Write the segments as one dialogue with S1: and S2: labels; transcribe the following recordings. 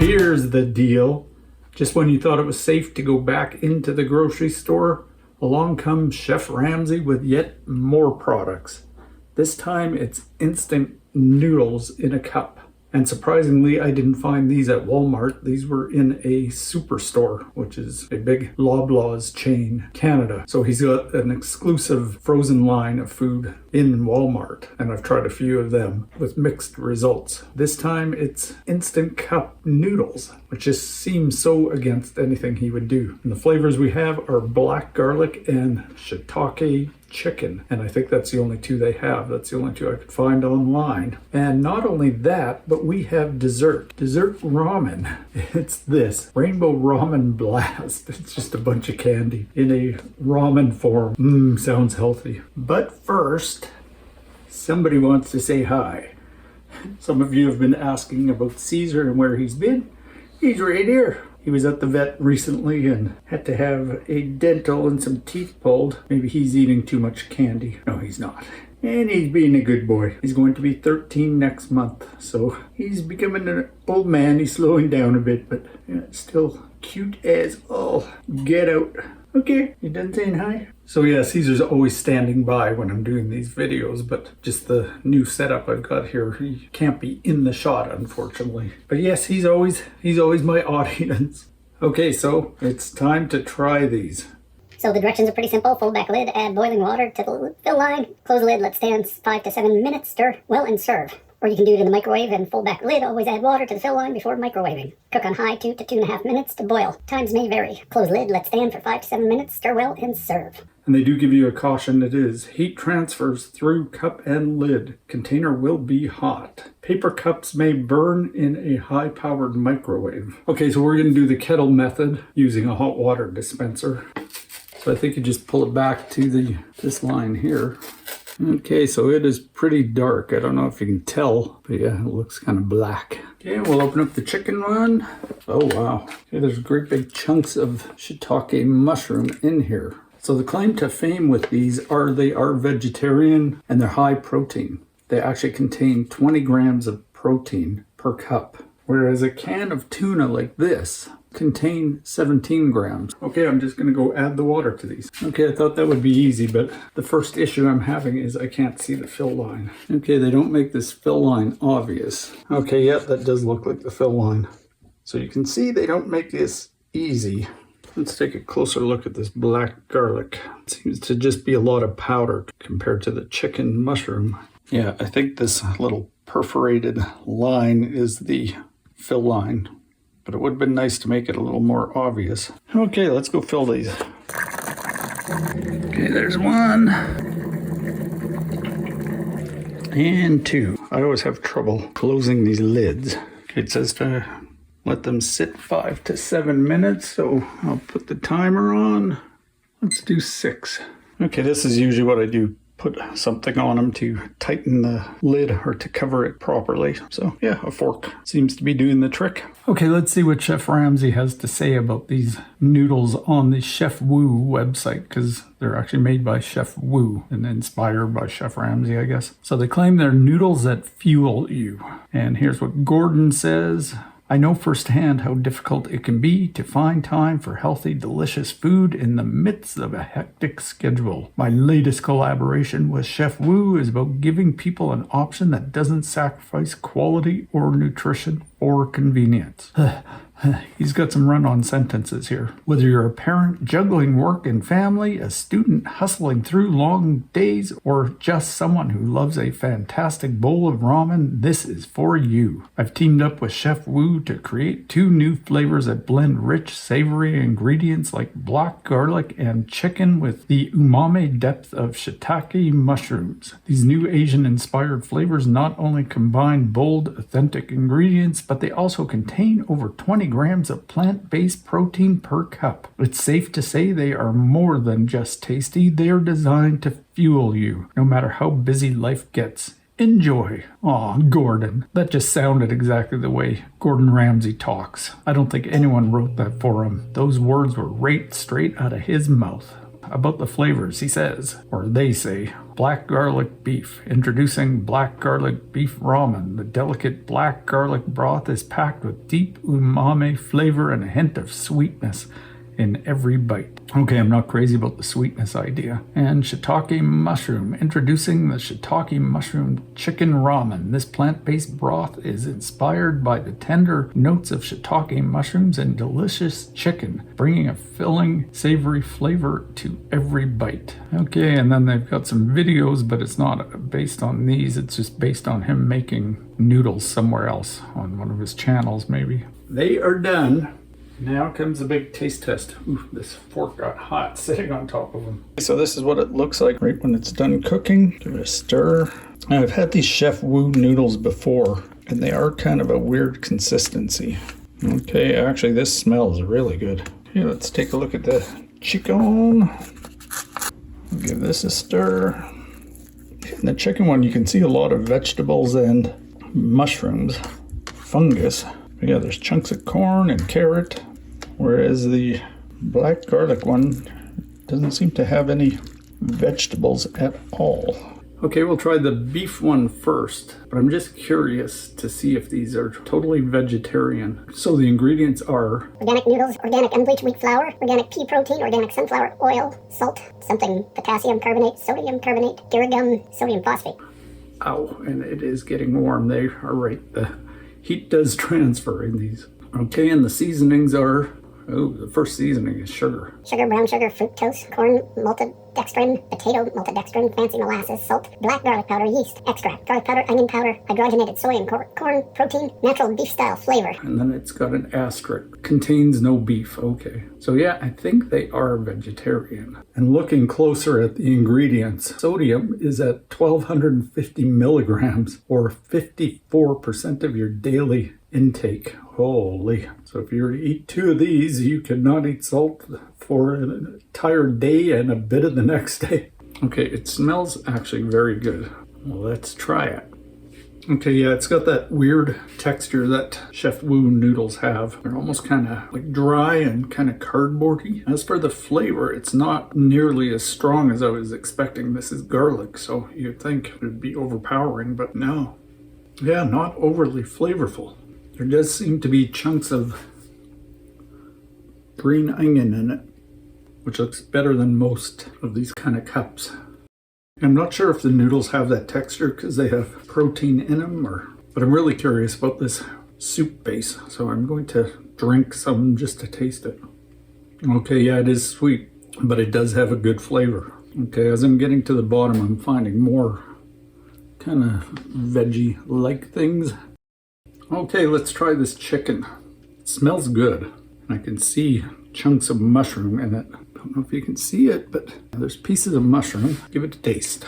S1: Here's the deal. Just when you thought it was safe to go back into the grocery store, along comes Chef Ramsay with yet more products. This time it's instant noodles in a cup. And surprisingly, I didn't find these at Walmart. These were in a superstore, which is a big Loblaws chain, Canada. So he's got an exclusive frozen line of food in Walmart, and I've tried a few of them with mixed results. This time it's instant cup noodles, which just seems so against anything he would do. And the flavors we have are black garlic and shiitake chicken, and I think that's the only two they have. That's the only two I could find online. And not only that, but we have dessert ramen. It's this rainbow ramen blast. It's just a bunch of candy in a ramen form. Sounds healthy. But first, somebody wants to say hi. Some of you have been asking about Caesar and where he's been. He's right here. He was at the vet recently and had to have a dental and some teeth pulled. Maybe he's eating too much candy. No, he's not. And he's being a good boy. He's going to be 13 next month. So he's becoming an old man. He's slowing down a bit, but still cute as all get out. Okay, you done saying hi? So yeah, Caesar's always standing by when I'm doing these videos, but just the new setup I've got here, he can't be in the shot, unfortunately. But yes, he's always my audience. Okay, so it's time to try these.
S2: So the directions are pretty simple. Fold back lid, add boiling water to the fill line, close the lid, let stand 5 to 7 minutes, stir well, and serve. Or you can do it in the microwave and fold back the lid. Always add water to the fill line before microwaving. Cook on high 2 to 2.5 minutes to boil. Times may vary. Close lid, let stand for 5 to 7 minutes, stir well, and serve.
S1: And they do give you a caution. It is heat transfers through cup and lid. Container will be hot. Paper cups may burn in a high-powered microwave. Okay, so we're going to do the kettle method using a hot water dispenser. So I think you just pull it back to this line here. Okay, so it is pretty dark. I don't know if you can tell, but yeah, it looks kind of black. Okay, we'll open up the chicken one. Oh, wow. Okay, there's great big chunks of shiitake mushroom in here. So the claim to fame with these are they are vegetarian and they're high protein. They actually contain 20 grams of protein per cup, whereas a can of tuna like this contain 17 grams. Okay, I'm just going to go add the water to these. Okay, I thought that would be easy, but the first issue I'm having is I can't see the fill line. Okay, they don't make this fill line obvious. Okay, yeah, that does look like the fill line. So you can see they don't make this easy. Let's take a closer look at this black garlic. It seems to just be a lot of powder compared to the chicken mushroom. Yeah, I think this little perforated line is the fill line. But it would have been nice to make it a little more obvious. Okay, let's go fill these. Okay, there's one. And two. I always have trouble closing these lids. Okay, it says to let them sit 5 to 7 minutes, so I'll put the timer on. Let's do 6. Okay, this is usually what I do. Put something on them to tighten the lid or to cover it properly. So yeah, a fork seems to be doing the trick. Okay, let's see what Chef Ramsay has to say about these noodles on the Chef Woo website, because they're actually made by Chef Woo and inspired by Chef Ramsay, I guess. So they claim they're noodles that fuel you. And here's what Gordon says. I know firsthand how difficult it can be to find time for healthy, delicious food in the midst of a hectic schedule. My latest collaboration with Chef Woo is about giving people an option that doesn't sacrifice quality or nutrition for convenience. He's got some run-on sentences here. Whether you're a parent juggling work and family, a student hustling through long days, or just someone who loves a fantastic bowl of ramen, this is for you. I've teamed up with Chef Woo to create 2 new flavors that blend rich, savory ingredients like black garlic and chicken with the umami depth of shiitake mushrooms. These new Asian-inspired flavors not only combine bold, authentic ingredients, but they also contain over 20 grams of plant-based protein per cup. It's safe to say they are more than just tasty. They are designed to fuel you, no matter how busy life gets. Enjoy. Aw, Gordon. That just sounded exactly the way Gordon Ramsay talks. I don't think anyone wrote that for him. Those words were right straight out of his mouth. about the flavors. He says, or they say, black garlic beef. Introducing black garlic beef ramen. The delicate black garlic broth is packed with deep umami flavor and a hint of sweetness in every bite. Okay, I'm not crazy about the sweetness idea. And shiitake mushroom. Introducing the shiitake mushroom chicken ramen. This plant-based broth is inspired by the tender notes of shiitake mushrooms and delicious chicken, bringing a filling, savory flavor to every bite. Okay, and then they've got some videos, but it's not based on these. It's just based on him making noodles somewhere else on one of his channels, maybe. They are done. Now comes the big taste test. Ooh, this fork got hot sitting on top of them. So this is what it looks like right when it's done cooking. Give it a stir. I've had these Chef Wu noodles before, and they are kind of a weird consistency. Okay, actually this smells really good. Okay, let's take a look at the chicken. Give this a stir. In the chicken one, you can see a lot of vegetables and mushrooms, fungus. But yeah, there's chunks of corn and carrot, whereas the black garlic one doesn't seem to have any vegetables at all. Okay, we'll try the beef one first, but I'm just curious to see if these are totally vegetarian. So the ingredients are
S2: organic noodles, organic unbleached wheat flour, organic pea protein, organic sunflower oil, salt, something potassium carbonate, sodium carbonate, gum, sodium phosphate.
S1: Ow, and it is getting warm. They are right. The heat does transfer in these. Okay, and the seasonings are, the first seasoning is sugar.
S2: Sugar, brown sugar, fructose, corn, maltodextrin, potato, maltodextrin, fancy molasses, salt, black garlic powder, yeast, extract, garlic powder, onion powder, hydrogenated soy and corn protein, natural beef style flavor.
S1: And then it's got an asterisk. Contains no beef. Okay. So yeah, I think they are vegetarian. And looking closer at the ingredients, sodium is at 1,250 milligrams, or 54% of your daily intake. Holy. So if you were to eat 2 of these, you could not eat salt for an entire day and a bit of the next day. Okay, it smells actually very good. Well, let's try it. Okay, yeah, it's got that weird texture that Chef Wu noodles have. They're almost kind of like dry and kind of cardboardy. As for the flavor, it's not nearly as strong as I was expecting. This is garlic, so you'd think it would be overpowering, but no. Yeah, not overly flavorful. There does seem to be chunks of green onion in it, which looks better than most of these kind of cups. I'm not sure if the noodles have that texture because they have protein in them, but I'm really curious about this soup base, so I'm going to drink some just to taste it. Okay, yeah, it is sweet, but it does have a good flavor. Okay, as I'm getting to the bottom, I'm finding more kind of veggie-like things. Okay, let's try this chicken. It smells good. I can see chunks of mushroom in it. Don't know if you can see it, but there's pieces of mushroom. Give it a taste.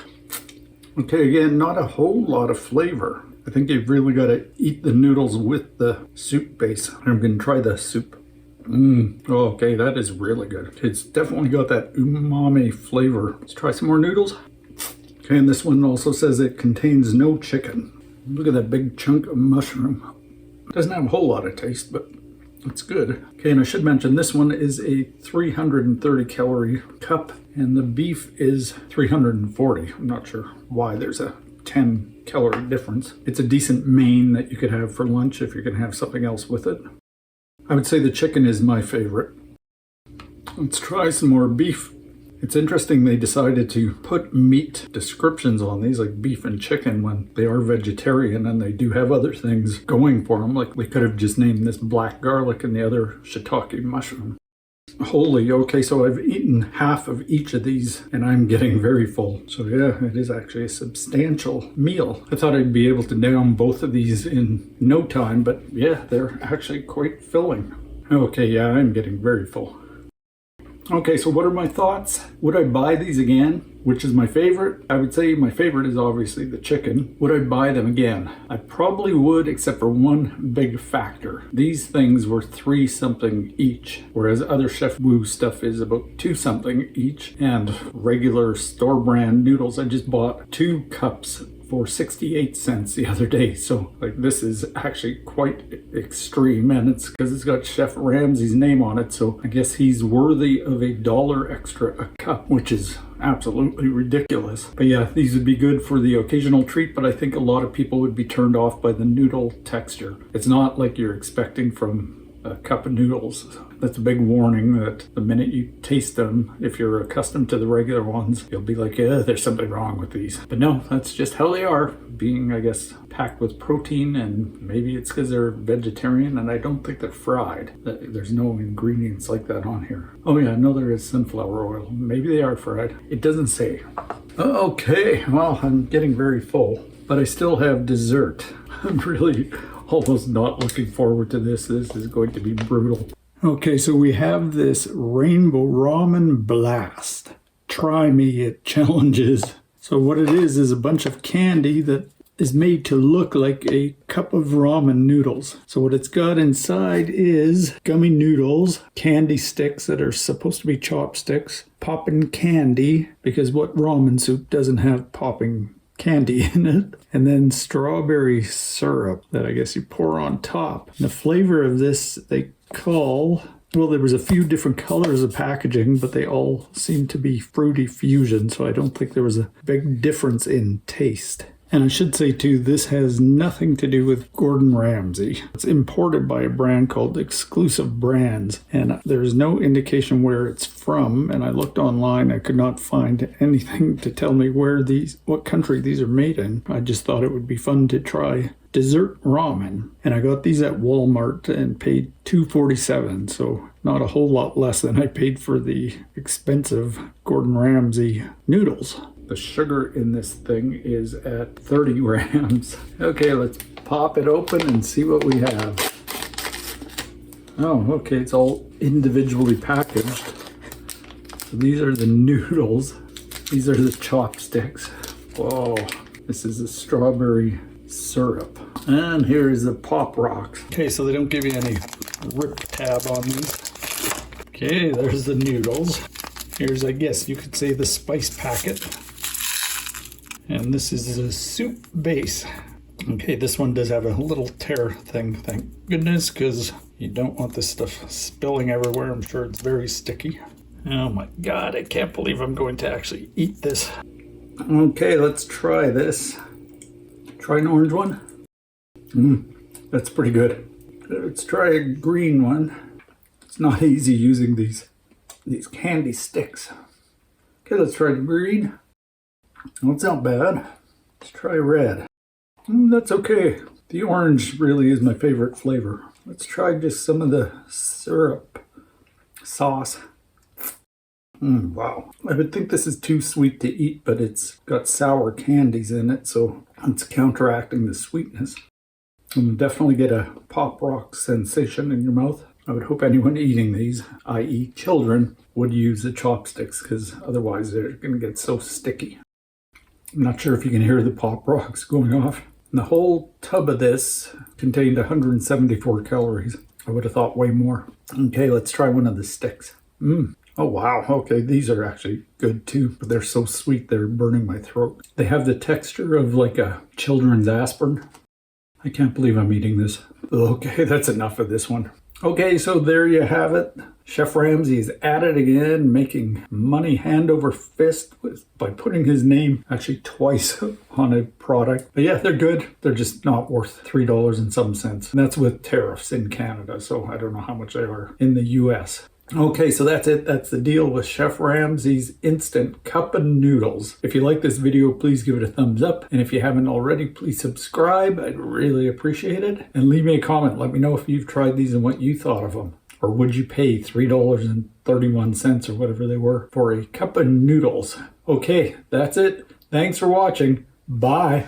S1: Okay, again, not a whole lot of flavor. I think you've really got to eat the noodles with the soup base. I'm going to try the soup. Okay, that is really good. It's definitely got that umami flavor. Let's try some more noodles. Okay, and this one also says it contains no chicken. Look at that big chunk of mushroom. Doesn't have a whole lot of taste, but it's good. Okay, and I should mention this one is a 330 calorie cup, and the beef is 340. I'm not sure why there's a 10 calorie difference. It's a decent main that you could have for lunch if you're going to have something else with it. I would say the chicken is my favorite. Let's try some more beef. It's interesting they decided to put meat descriptions on these, like beef and chicken, when they are vegetarian and they do have other things going for them. Like they could have just named this black garlic and the other shiitake mushroom. Holy, okay, so I've eaten half of each of these and I'm getting very full. So yeah, it is actually a substantial meal. I thought I'd be able to down both of these in no time, but yeah, they're actually quite filling. Okay, yeah, I'm getting very full. Okay, so what are my thoughts? Would I buy these again? Which is my favorite? I would say my favorite is obviously the chicken. Would I buy them again? I probably would, except for one big factor. These things were $3 something each, whereas other Chef Wu stuff is about $2 something each. And regular store brand noodles, I just bought 2 cups for 68 cents the other day. So like this is actually quite extreme, and it's because it's got Chef Ramsay's name on it. So I guess he's worthy of $1 extra a cup, which is absolutely ridiculous. But yeah, these would be good for the occasional treat, but I think a lot of people would be turned off by the noodle texture. It's not like you're expecting from a cup of noodles. That's a big warning that the minute you taste them, if you're accustomed to the regular ones, you'll be like, yeah, there's something wrong with these. But no, that's just how they are, being, I guess, packed with protein, and maybe it's because they're vegetarian, and I don't think they're fried. There's no ingredients like that on here. Oh yeah, no, there is sunflower oil. Maybe they are fried. It doesn't say. Okay, well, I'm getting very full, but I still have dessert. I'm really almost not looking forward to this. This is going to be brutal. Okay, so we have this rainbow ramen blast. Try me, it challenges. So what it is a bunch of candy that is made to look like a cup of ramen noodles. So what it's got inside is gummy noodles, candy sticks that are supposed to be chopsticks, popping candy, because what ramen soup doesn't have popping candy in it, and then strawberry syrup that I guess you pour on top. And the flavor of this they call, well, there was a few different colors of packaging, but they all seem to be fruity fusion, so I don't think there was a big difference in taste. And I should say too, this has nothing to do with Gordon Ramsay. It's imported by a brand called Exclusive Brands, and there's no indication where it's from. And I looked online, I could not find anything to tell me what country these are made in. I just thought it would be fun to try dessert ramen. And I got these at Walmart and paid $2.47, so not a whole lot less than I paid for the expensive Gordon Ramsay noodles. The sugar in this thing is at 30 grams. Okay, let's pop it open and see what we have. Oh, okay, it's all individually packaged. So these are the noodles. These are the chopsticks. Whoa, this is the strawberry syrup. And here is the Pop Rocks. Okay, so they don't give you any rip tab on these. Okay, there's the noodles. Here's, I guess you could say, the spice packet. And this is a soup base. Okay, this one does have a little tear thing, thank goodness, because you don't want this stuff spilling everywhere. I'm sure it's very sticky. Oh my God, I can't believe I'm going to actually eat this. Okay, let's try this. Try an orange one. That's pretty good. Let's try a green one. It's not easy using these candy sticks. Okay, let's try the green. Well, it's not bad. Let's try red. That's okay. The orange really is my favorite flavor. Let's try just some of the syrup sauce. Wow. I would think this is too sweet to eat, but it's got sour candies in it, so it's counteracting the sweetness. You'll definitely get a pop rock sensation in your mouth. I would hope anyone eating these, i.e. children, would use the chopsticks, because otherwise they're going to get so sticky. I'm not sure if you can hear the Pop Rocks going off. And the whole tub of this contained 174 calories. I would have thought way more. Okay, let's try one of the sticks. Oh wow, okay, these are actually good too, but they're so sweet they're burning my throat. They have the texture of like a children's aspirin. I can't believe I'm eating this. Okay, that's enough of this one. Okay, so there you have it. Chef Ramsay is at it again, making money hand over fist by putting his name actually twice on a product. But yeah, they're good. They're just not worth $3 and some cents. And that's with tariffs in Canada, so I don't know how much they are in the US. Okay, so that's it. That's the deal with Chef Ramsay's Instant Cup of Noodles. If you like this video, please give it a thumbs up. And if you haven't already, please subscribe. I'd really appreciate it. And leave me a comment. Let me know if you've tried these and what you thought of them. Or would you pay $3.31 or whatever they were for a cup of noodles? Okay, that's it. Thanks for watching. Bye.